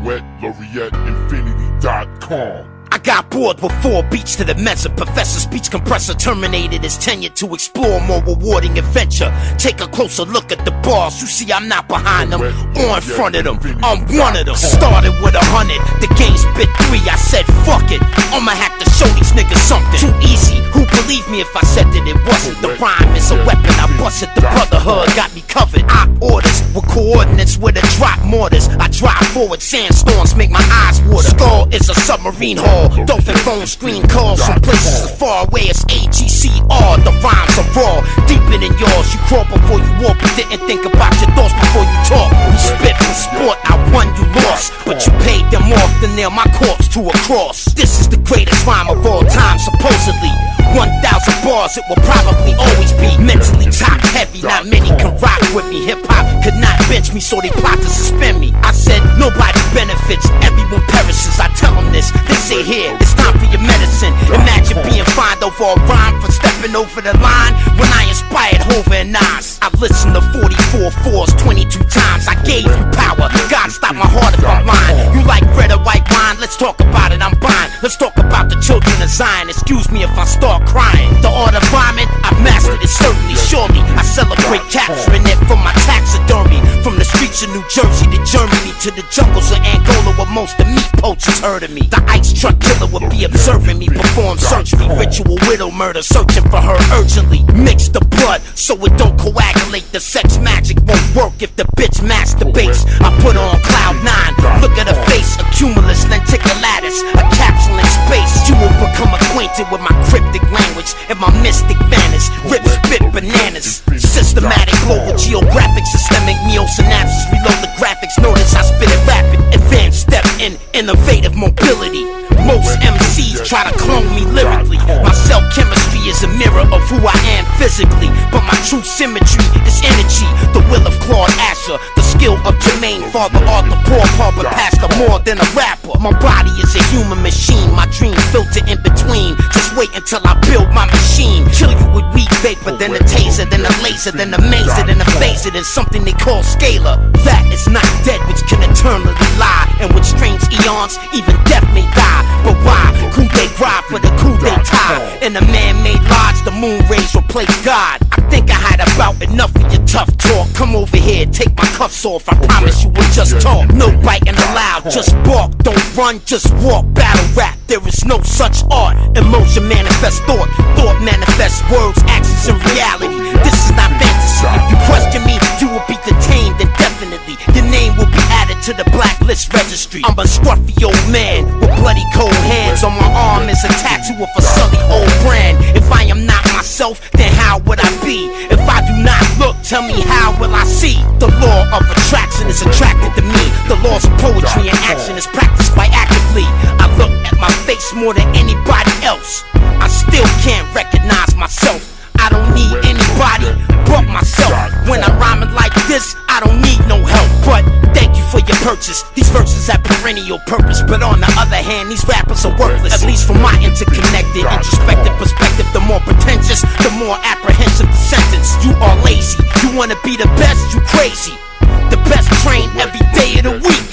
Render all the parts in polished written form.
Silhouette, Laureate, Infinity.com. I got bored with 4 beats to the mezzo. Professor speech compressor terminated his tenure to explore more rewarding adventure. Take a closer look at the bars. You see I'm not behind them or in front of them. I'm one of them. Started with 100, the game spit 3. I said fuck it, I'ma have to show these niggas something. Too easy, who believe me if I said that it wasn't? The rhyme is a weapon, I busted the brotherhood, got me covered. I orders with coordinates with a drop mortars. I drive forward, sandstorms make my eyes water. Skull is a submarine hull. Dolphin phone screen calls from places as far away as AGCR. The rhymes are raw, deeper than yours. You crawl before you walk, but didn't think about your thoughts before you talk. We spit for sport, I won, you lost, but you paid them off to nail my corpse to a cross. This is the greatest rhyme of all time, supposedly. 1,000 bars, it will probably always be mentally top heavy. Not many can rock with me. Hip hop could not bench me, so they plot to suspend me. I said nobody benefits, everyone perishes. I tell them this, they say here, it's time for your medicine. Imagine being fined over a rhyme for stepping over the line when I inspired Hova and Nas. I listened to 44 fours 22 times. I gave you power, God stop my heart if I'm lying. You like red or white wine? Let's talk about it, I'm buying. Let's talk about the children of Zion. Excuse me if I start crying. The art of rhyming, I've mastered it certainly, surely. I celebrate capturing it from my taxidermy. From the streets of New Jersey to Germany to the jungles of Angola where most of meat poachers heard of me. The ice truck killer would be observing me perform surgery. Ritual widow murder, searching for her urgently. Mix the blood so it don't coagulate. The sex magic won't work if the bitch masturbates. I put on cloud 9, look at her face, a cumulus lenticulatus, a capsule in space. You will become acquainted with my cryptic language and my mystic manners. Rip, spit, bananas. Systematic, global, geographic, systemic, neo-synapses. Reload the graphics, notice I spit it rapid. Advanced step in innovative mobility. Most MCs try to clone me lyrically. My cell chemistry is a mirror of who I am physically, but my true symmetry is energy. The will of Claude Asher, the skill of Jermaine, Father Arthur, Paul Papa, Pastor, more than a rapper. My body is a human machine, my dream filter in between. Just wait until I build my machine. Kill you with weed vapor, then a taser, then a laser, then a mazer, then a phaser, then something they call scalar. That is not dead, which can eternally lie, and with strange eons, even death may die. But why? Coup they ride for the coup they tie. In a man-made lodge, the moon rays replace God. I think I had about enough of your tough talk. Come over here, take my cuffs off. I promise you we'll just talk. No biting allowed, just bark. Don't run, just walk. Battle rap, there is no such art. Emotion manifests thought, thought manifests words, actions and reality. This is not fantasy. If you question me, you will be detained indefinitely. Your name will be added to the blacklist registry. I'm a scruffy old man with bloody cold hands. On my arm is a tattoo of a sully old brand. If I am not myself, then how would I be? If I do not look, tell me how will I see? The law of attraction is attracted to me. The laws of poetry and action is practiced quite actively. I look at my face more than anybody else. I still can't recognize myself. I don't need anybody but myself. When I'm rhyming like this, I don't need no help. But thank you for your purchase. These verses have perennial purpose, but on the other hand, these rappers are worthless. At least from my interconnected, introspective perspective. The more pretentious, the more apprehensive the sentence. You are lazy. You wanna be the best, you crazy. The best trained every day of the week.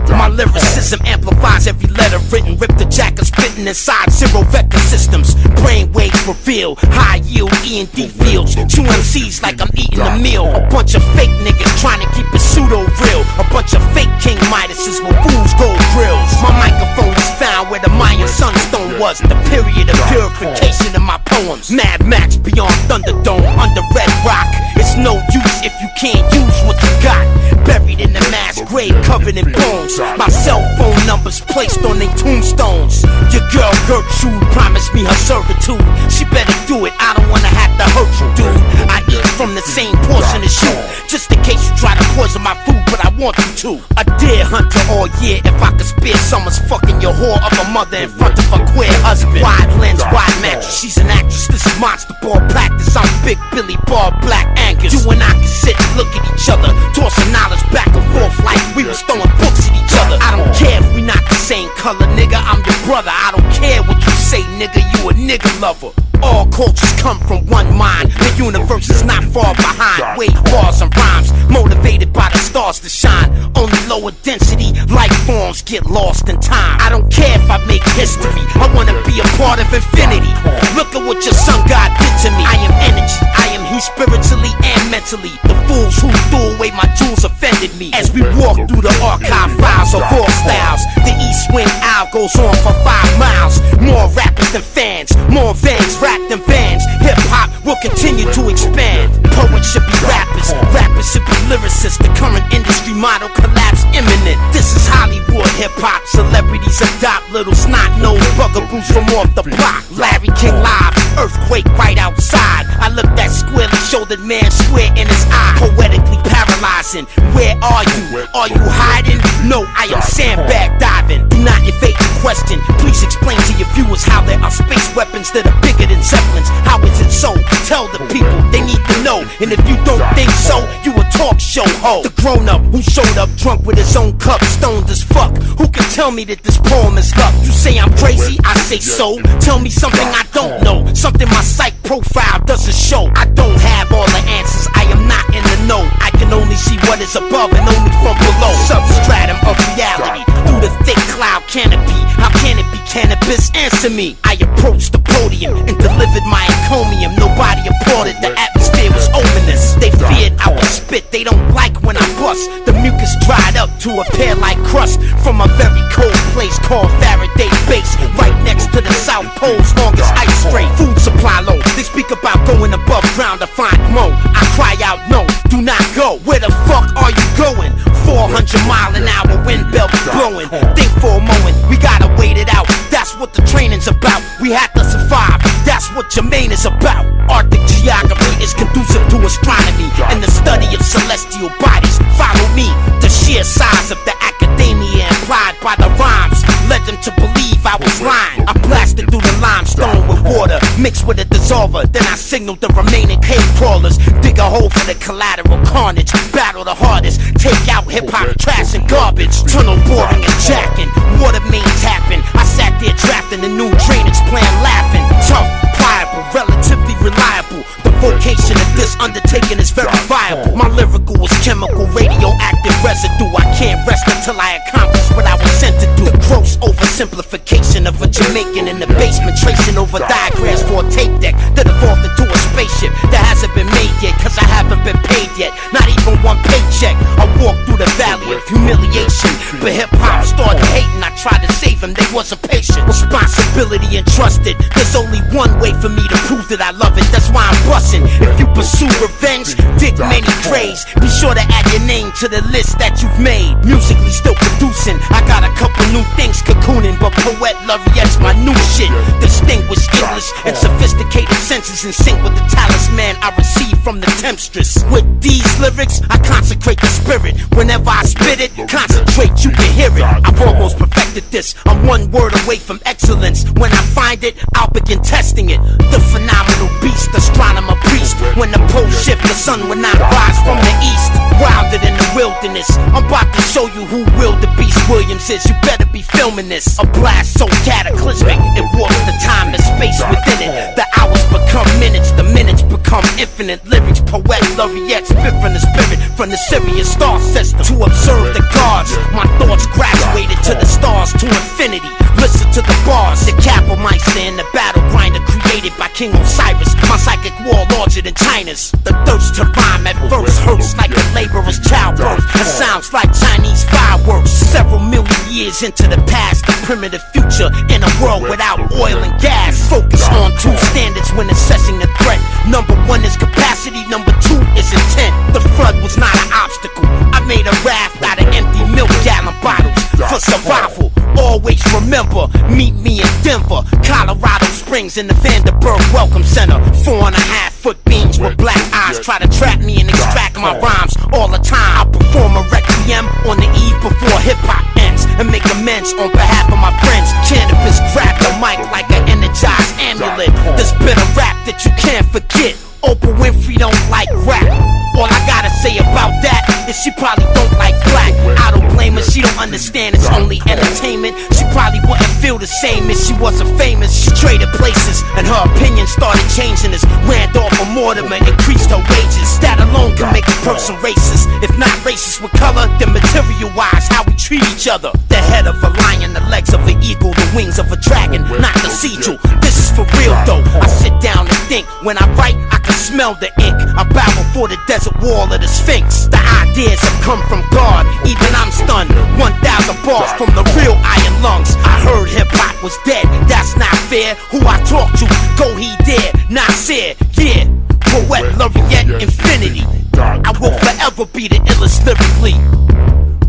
My lyricism amplifies every letter written. Rip the jacket spitting inside zero vector systems. Brain waves reveal high yield E&D fields. Two MCs like I'm eating a meal. A bunch of fake niggas trying to keep it pseudo real. A bunch of fake King Midases with fools gold grills. My microphone is found where the Mayan sunstone was. The period of purification in my poems. Mad Max beyond Thunderdome under Red Rock. It's no use if you can't use what you got. Buried in the mass grave covered in bones. My cell phone numbers placed on their tombstones. Your girl Gertrude promised me her servitude. She better do it, I don't wanna have to hurt you, dude. I eat from the same portion as you, just in case you try to poison my food, but I want you to. A deer hunter all year, if I could spare someone's fucking your whore of a mother in front of a queer husband. Wide lens, wide mattress, she's an actress, this is monster ball practice. I'm Big Billy Ball, Black Angus. You and I can sit and look at each other, tossing knowledge back and forth like we was throwing books at each other. I don't care if we not the same color, nigga, I'm your brother. I don't care what you say, nigga, you a nigga lover. All cultures come from one mind. The universe is not far behind. Wave bars and rhymes, motivated by the stars to shine. Only low lower density life forms get lost in time. I don't care if I make history, I wanna be a part of infinity. Look at what your sun god did to me. I am energy, I am he spiritually and mentally. The fools who threw away my jewels offended me. As we walk through the archive files of all styles, the East Wing Owl goes on for 5 miles. More rappers than fans, more vans wrapped in vans. Hip-hop will continue to expand. Poets should be rappers, rappers should be lyricists. The current industry model collapse imminent. This is Hollywood hip-hop. Celebrities adopt little snot-nosed bugaboos from off the block. Larry King live, earthquake right outside. I looked that squarely-shouldered man square in his eye. Poetically paralyzing, where are you? Are you hiding? No, I am sandbag diving. Do not evade the question. Please explain to your viewers how there are space weapons that are bigger than Zeppelins. How is it so? Tell the people, they need to know. And if you don't think so, you a talk show ho. The grown-up who showed up drunk with his own cup, stoned as fuck. Who can tell me that this poem is luck? You say I'm crazy, I say so. Tell me something I don't know, something my psych profile doesn't show. I don't have all the answers, I am not in the know. I can only see what is above and only from below. Substratum of reality, through the thick cloud canopy. How can it be cannabis? Answer me. I approached the podium and delivered my encomium. Nobody applauded, the atmosphere was ominous. They feared I would spit, they don't like when I bust. The mucus dried up to appear like crust from a very cold place called Faraday Base, right next to the South Pole's longest ice stray. Food supply low, they speak about going above ground to find more. I cry out no, do not go. Where the fuck are you going? 400-mile-an-hour wind belt blowing. Think for a moment, we gotta wait it out. That's what the training's about. We have to survive, that's what Jermaine is about. Arctic geography is conducive to astronomy and the study of celestial bodies. Follow me, the sheer size of the academia implied by the rhymes led them to believe I was lying. I blasted through the limestone with water mixed with a dissolver. Then I signaled the remaining cave crawlers. Dig a hole for the collateral carnage. Battle the hardest. Take out hip-hop trash and garbage. Tunnel boring and jacking. Water main tapping. I sat there drafting the new drainage plan, laughing. Tough, pliable, relatively reliable. The vocation of this undertaking is very viable. My lyrical is chemical, radioactive residue. I can't rest until I accomplish what I was sent to do. The gross oversimplification of a Jamaican in the basement, tracing over diagrams for a tape deck that evolved into a spaceship that hasn't been made yet, cause I haven't been paid yet. Not even one paycheck. I walked through the valley of humiliation, but hip-hop started hating. I tried to save him, they wasn't patient. Responsibility entrusted. There's only one way for me to prove that I love it, that's why I'm busting. If you pursue revenge, dig many graves. Be sure to add your name to the list that you've made. Musically still producing, I got a couple new things cocooning, but Poet Laureate's my new shit. Distinguished English and sophisticated senses in sync with the talisman I received from the temptress. With these lyrics, I consecrate the spirit. Whenever I spit it, concentrate, you can hear it. I've almost perfected this. I'm one word away from excellence. When I find it, I'll begin testing it. The phenomenal beast, astronomer priest. When the poles shift, the sun will not rise from the east. Wilder than the wilderness, I'm about to show you who Will the Beast Williams is. You better be filming this. A blast so cataclysmic, it warps the time and space within it. The hours become minutes, the minutes become infinite. Lyrics, Poet Laureate, spit from the spirit, from the Sirius star system. To observe the gods, my thoughts graduated to the stars, to infinity. Listen to the bars, the Capelmeister and the battle grinder created by King Osiris. My psychic war larger than China's. The thirst to rhyme at first hurts like a laborer's childbirth. It sounds like Chinese fireworks. Several million years into the past, the primitive future in a world without oil and gas. Focus on two standards when assessing the threat. Number one is capacity, number two is intent. The flood was not an obstacle. I made a raft out of empty milk gallon bottles. For survival, always remember, meet me in Denver, Colorado Springs in the Vanderbilt Welcome Center. 4.5-foot beams with black eyes try to trap me and extract my rhymes all the time. I perform a requiem on the eve before hip-hop ends and make amends on behalf of my friends. Canibus grab the mic like an energized amulet. This bit of rap that you can't forget. Oprah Winfrey don't like rap. All I gotta say about that is she probably don't like black. I don't blame her, she don't understand it's only entertainment. entertainment, she probably wouldn't feel the same if she wasn't famous. She traded places, and her opinion started changing as Randolph and Mortimer increased her wages. That alone can make a person racist. If not racist with color, then material-wise, how we treat each other. The head of a lion, the legs of an eagle, the wings of a dragon, not cathedral. This is for real though. I sit down and think. When I write, I can smell the ink. I bow before the desert wall of the Sphinx. The ideas have come from God. Even I'm stunned. 1,000 bars from the real iron lungs. I heard hip-hop was dead. That's not fair. Who I talk to, go he dare. Nasir, yeah. Poet Laureate Infinity. I will forever be the illest lyrically.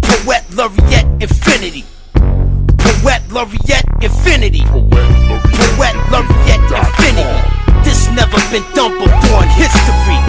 Poet Laureate Infinity. Poet Laureate Infinity. Poet Laureate Infinity. This never been done before in history.